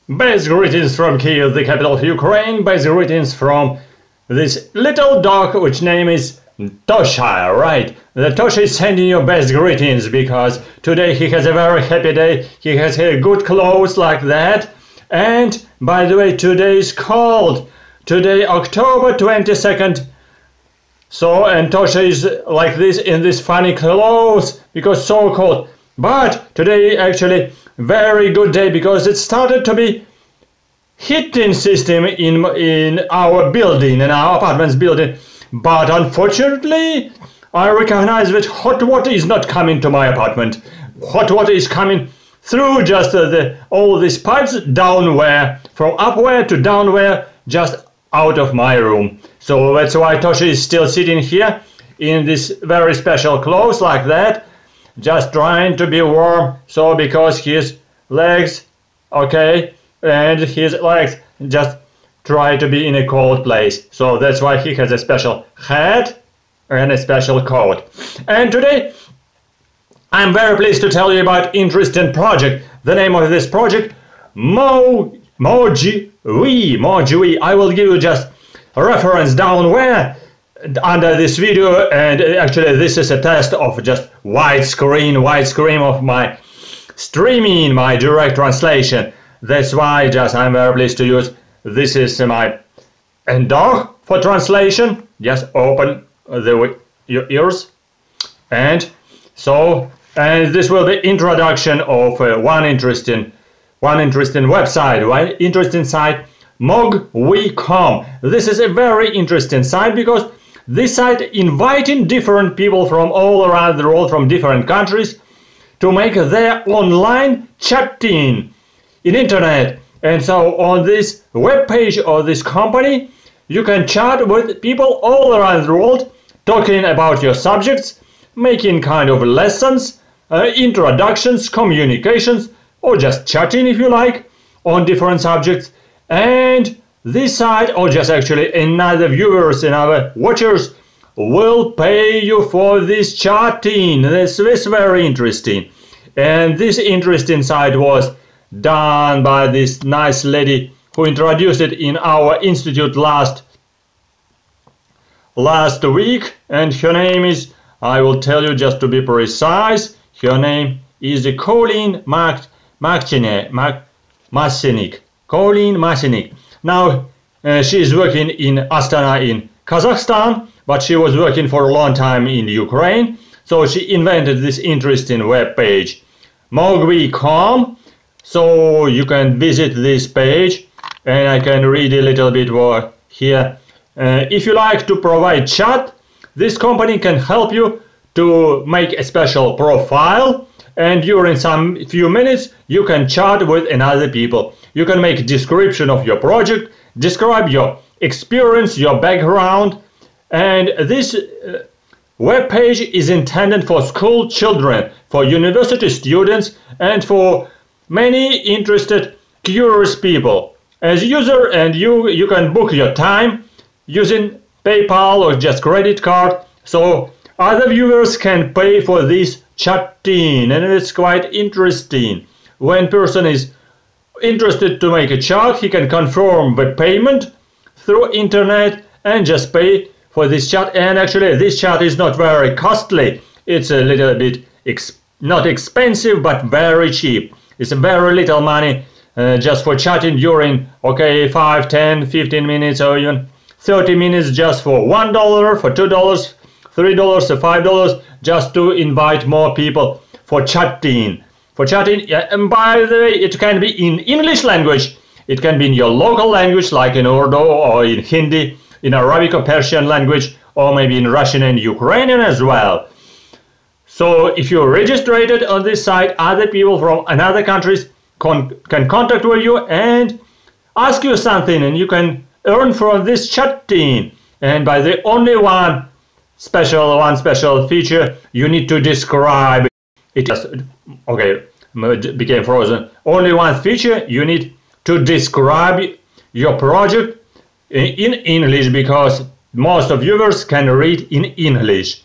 Best greetings from Kiev, the capital of Ukraine. Best greetings from this little dog, which name is Tosha, right? The Tosha is sending you best greetings because today he has a very happy day. He has good clothes like that. And by the way, today is cold. Today, October 22nd. So, and Tosha is like this in this funny clothes because so cold. But today actually very good day because it started to be heating system in our building, in our apartments building. But unfortunately, I recognize that hot water is not coming to my apartment. Hot water is coming through just all these pipes downwhere, from upwhere to downwhere, just out of my room. So that's why Tosha is still sitting here in this very special clothes like that, just trying to be warm. So because his legs, okay, and his legs just try to be in a cold place. So that's why he has a special hat and a special coat. And today I'm very pleased to tell you about interesting project. The name of this project, Moji We. I will give you just a reference down where under this video, and actually this is a test of just widescreen of my streaming, my direct translation. That's why just I'm very pleased to use. This is my dog for translation. Just open your ears, and so this will be introduction of one interesting website, one interesting site, mogwe.com. This is a very interesting site because this site inviting different people from all around the world, from different countries, to make their online chatting in internet. And so on this web page of this company, you can chat with people all around the world, talking about your subjects, making kind of lessons, introductions, communications, or just chatting if you like, on different subjects. And this site, or just actually another viewers and other watchers, will pay you for this chatting. This is very interesting. And this interesting site was done by this nice lady who introduced it in our institute last week. And her name is, I will tell you just to be precise, her name is Colleen Masinik. Colleen Masinik. Now, she is working in Astana in Kazakhstan, but she was working for a long time in Ukraine. So she invented this interesting web page, mogwe.com. So you can visit this page, and I can read a little bit more here. If you like to provide chat, this company can help you to make a special profile, and during some few minutes you can chat with another people. You can make a description of your project, describe your experience, your background, and this web page is intended for school children, for university students, and for many interested, curious people. As user, and you can book your time using PayPal or just credit card, so other viewers can pay for this chatting, and it's quite interesting. When person is interested to make a chat, he can confirm the payment through internet and just pay for this chat. And actually this chat is not very costly. It's a little bit not expensive, but very cheap. It's very little money just for chatting during 5, 10, 15 minutes or even 30 minutes, just for $1, for $2, $3 or $5, just to invite more people for chatting. Yeah, and by the way, it can be in English language, it can be in your local language like in Urdu or in Hindi, in Arabic or Persian language, or maybe in Russian and Ukrainian as well. So if you're registered on this site, other people from other countries can contact with you and ask you something, and you can earn from this chatting. And by the only one special feature, you need to describe it. Became frozen. Only one feature, you need to describe your project in English, because most of viewers can read in English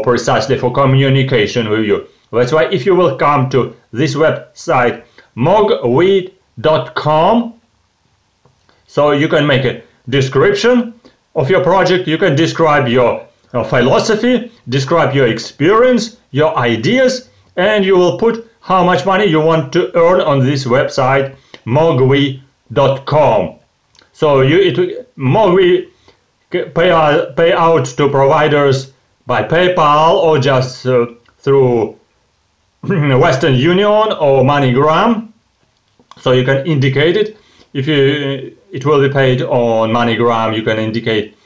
precisely for communication with you. That's why if you will come to this website mogwe.com, mogwi.com. So you can make a description of your project, you can describe your philosophy, describe your experience, your ideas, and you will put how much money you want to earn on this website, mogwi.com. So Mogwi pay out to providers by PayPal or just through Western Union or MoneyGram. So you can indicate it. If it will be paid on MoneyGram, you can indicate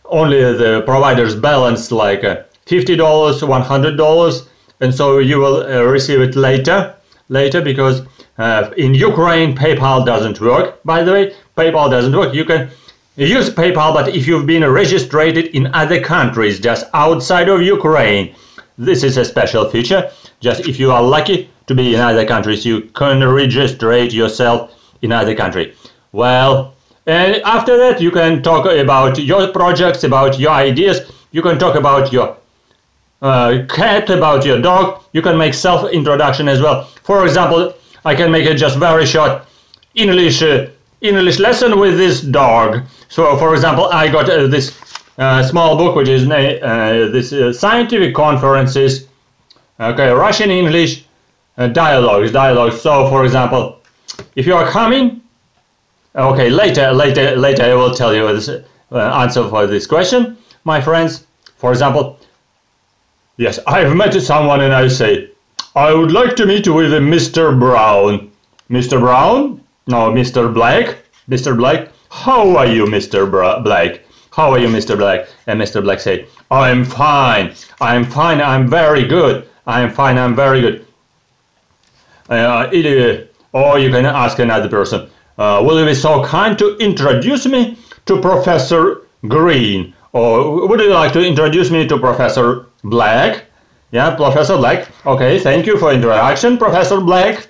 only the provider's balance, like $50, $100, and so you will receive it later because in Ukraine PayPal doesn't work. By the way, PayPal doesn't work. You can use PayPal, but if you've been registered in other countries just outside of Ukraine, this is a special feature. Just if you are lucky to be in other countries, you can register yourself in other country. Well, and after that you can talk about your projects, about your ideas. You can talk about your cat, about your dog. You can make self-introduction as well. For example, I can make it just very short English lesson with this dog. So for example, I got this small book which is this scientific conferences, okay, Russian English dialogues. So for example, if you are coming, okay, later I will tell you this answer for this question, my friends. For example, yes, I've met someone and I say, I would like to meet with Mr. Brown. Mr. Brown? No, Mr. Black. Mr. Black. How are you, Mr. Black? How are you, Mr. Black? And Mr. Black said, I'm fine. I'm fine. I'm very good. I'm fine. I'm very good. Or you can ask another person, will you be so kind to introduce me to Professor Green? Or would you like to introduce me to Professor Black? Yeah, Professor Black. Okay, thank you for introduction, Professor Black.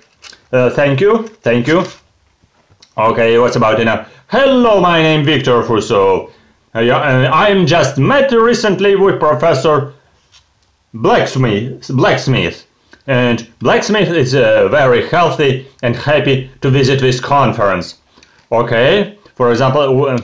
Thank you. Okay, what's about it now? Hello, my name is Victor Fuso. I'm just met recently with Professor Blacksmith. And Blacksmith is very healthy and happy to visit this conference. Okay, for example,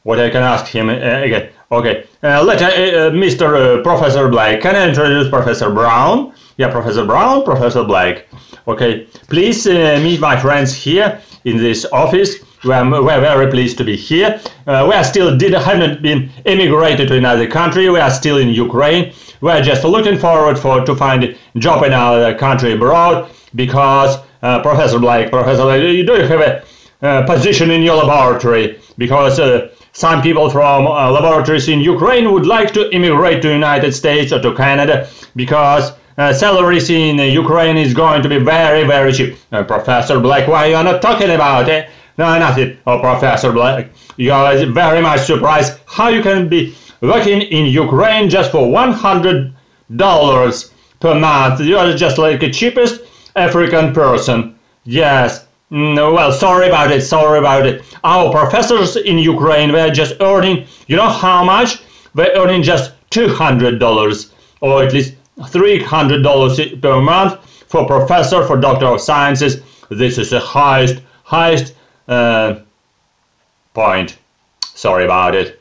what I can ask him again. Okay, Mr. Professor Black, can I introduce Professor Brown? Yeah, Professor Brown, Professor Black. Okay, please meet my friends here in this office. We're very pleased to be here. We are still haven't been emigrated to another country. We are still in Ukraine. We are just looking forward to find a job in our country abroad because Professor Black, do you have a position in your laboratory? Because some people from laboratories in Ukraine would like to immigrate to United States or to Canada because salaries in Ukraine is going to be very, very cheap. Professor Black, why you are not talking about it? No, nothing. Oh, Professor Black, you are very much surprised how you can be working in Ukraine just for $100 per month. You are just like the cheapest African person. Yes. Well, sorry about it. Our professors in Ukraine, they're just earning, you know how much? They're earning just $200 or at least $300 per month for professor, for Doctor of Sciences. This is the highest point. Sorry about it.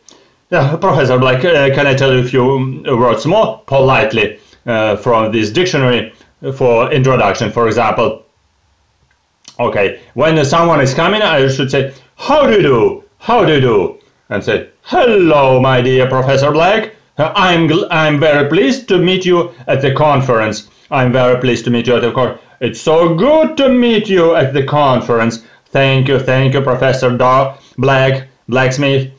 Professor Black, can I tell you a few words more politely from this dictionary for introduction, for example? Okay, when someone is coming, I should say, how do you do? And say, hello, my dear Professor Black. I'm very pleased to meet you at the conference. It's so good to meet you at the conference. Thank you, Professor Blacksmith.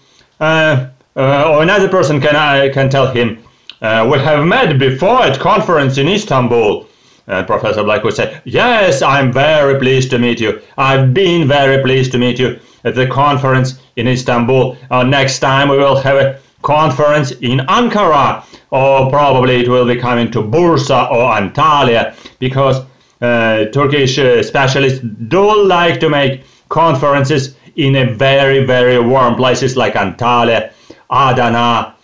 Or another person can tell him, we have met before at conference in Istanbul. And Professor Black would say, yes, I'm very pleased to meet you. I've been very pleased to meet you at the conference in Istanbul. Next time we will have a conference in Ankara, or probably it will be coming to Bursa or Antalya, because Turkish specialists do like to make conferences in a very, very warm places like Antalya, Adana.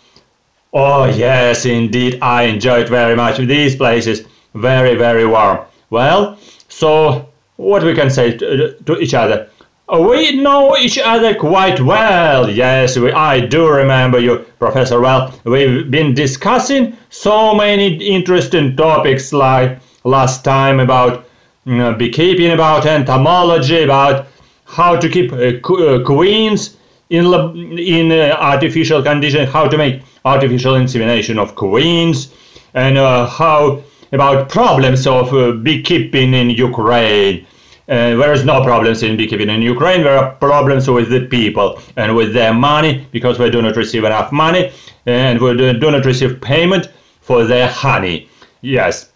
Oh yes, indeed, I enjoyed very much these places. Very, very warm. Well, so what we can say to each other. We know each other quite well. Yes, I do remember you, Professor. Well, we've been discussing so many interesting topics, like last time about beekeeping, about entomology, about how to keep queens in artificial conditions, how to make artificial insemination of queens, and how about problems of beekeeping in Ukraine. There is no problems in beekeeping in Ukraine. There are problems with the people and with their money, because they do not receive enough money and we do not receive payment for their honey. Yes,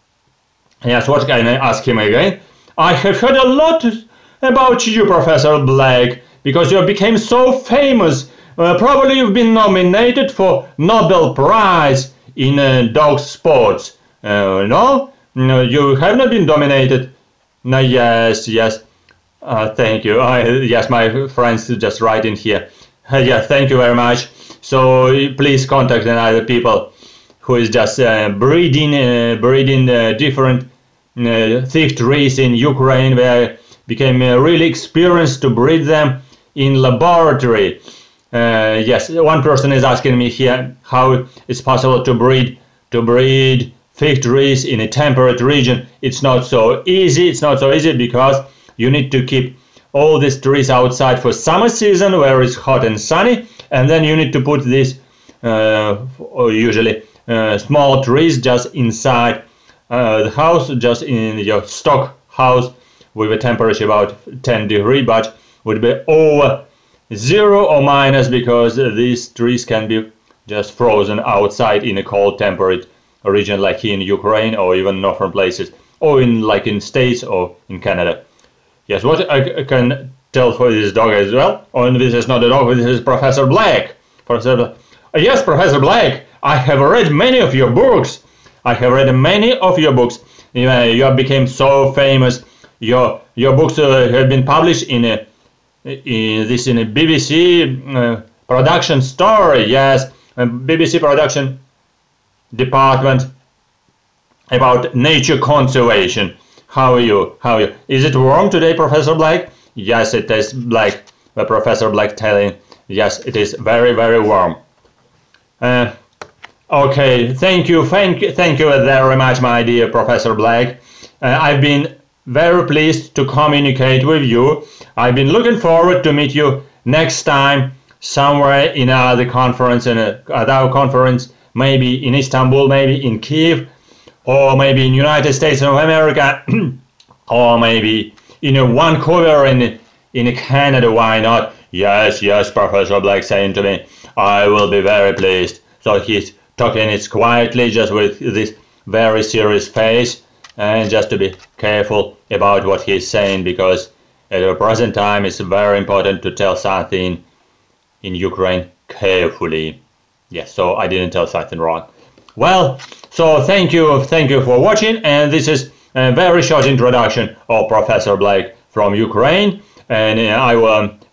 what can I ask him again? I have heard a lot about you, Professor Black, because you became so famous. Probably you've been nominated for Nobel Prize in dog sports. No, you have not been nominated. No, yes. Thank you. Yes, my friends just writing here. Yeah, thank you very much. So please contact other people who is just breeding different thief trees in Ukraine. They became really experienced to breed them in laboratory. Yes, one person is asking me here how it's possible to breed fig trees in a temperate region. It's not so easy. Because you need to keep all these trees outside for summer season where it's hot and sunny, and then you need to put these usually small trees just inside the house, just in your stock house with a temperature about 10 degrees, but would be over 0 or minus, because these trees can be just frozen outside in a cold temperate region like here in Ukraine, or even northern places, or in States or in Canada. Yes, what I can tell for this dog as well. Oh, and this is not a dog, this is Professor Black. Yes, Professor Black, I have read many of your books. You have become so famous. Your books have been published in a BBC production story. Yes, BBC production department about nature conservation. How are you? Is it warm today, Professor Black? Yes, it is, Black. Professor Black telling. Yes, it is very, very warm. Okay, thank you very much, my dear Professor Black. I've been very pleased to communicate with you. I've been looking forward to meet you next time somewhere in another conference, maybe in Istanbul, maybe in Kiev, or maybe in United States of America, or maybe in Vancouver in Canada. Why not? Yes, Professor Black saying to me, I will be very pleased. So he's talking it quietly, just with this very serious face, and just to be careful about what he's saying, because at the present time it's very important to tell something in Ukraine carefully. Yes, so I didn't tell something wrong. Well, so thank you for watching, and this is a very short introduction of Professor Black from Ukraine, and I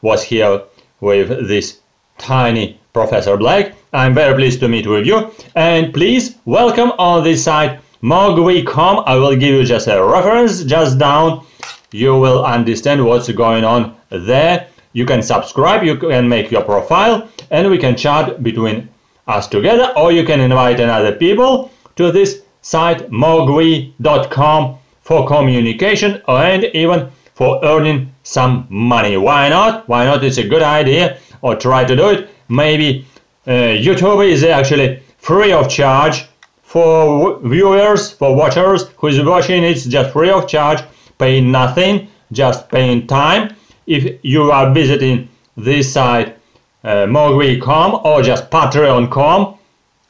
was here with this tiny Professor Black. I'm very pleased to meet with you, and please welcome on this site mogwi.com. I will give you just a reference just down. You will understand what's going on there. You can subscribe, you can make your profile, and we can chat between us together, or you can invite other people to this site mogwi.com for communication and even for earning some money. Why not? It's a good idea, or try to do it. Maybe YouTube is actually free of charge for viewers, for watchers who is watching. It's just free of charge, paying nothing, just paying time. If you are visiting this site mogwi.com or just patreon.com,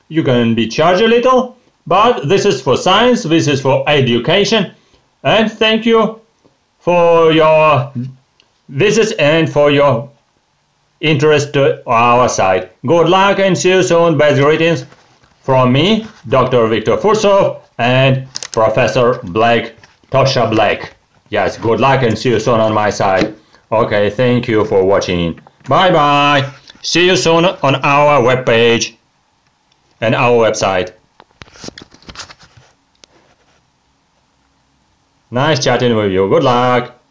you can be charged a little, but this is for science, this is for education, and thank you for your visits and for your interest to our site. Good luck and see you soon. Best greetings from me, Dr. Viktor Fursov, and Professor Black, Tosha Black. Yes, good luck and see you soon on my side. Okay, thank you for watching. Bye bye. See you soon on our webpage and our website. Nice chatting with you. Good luck.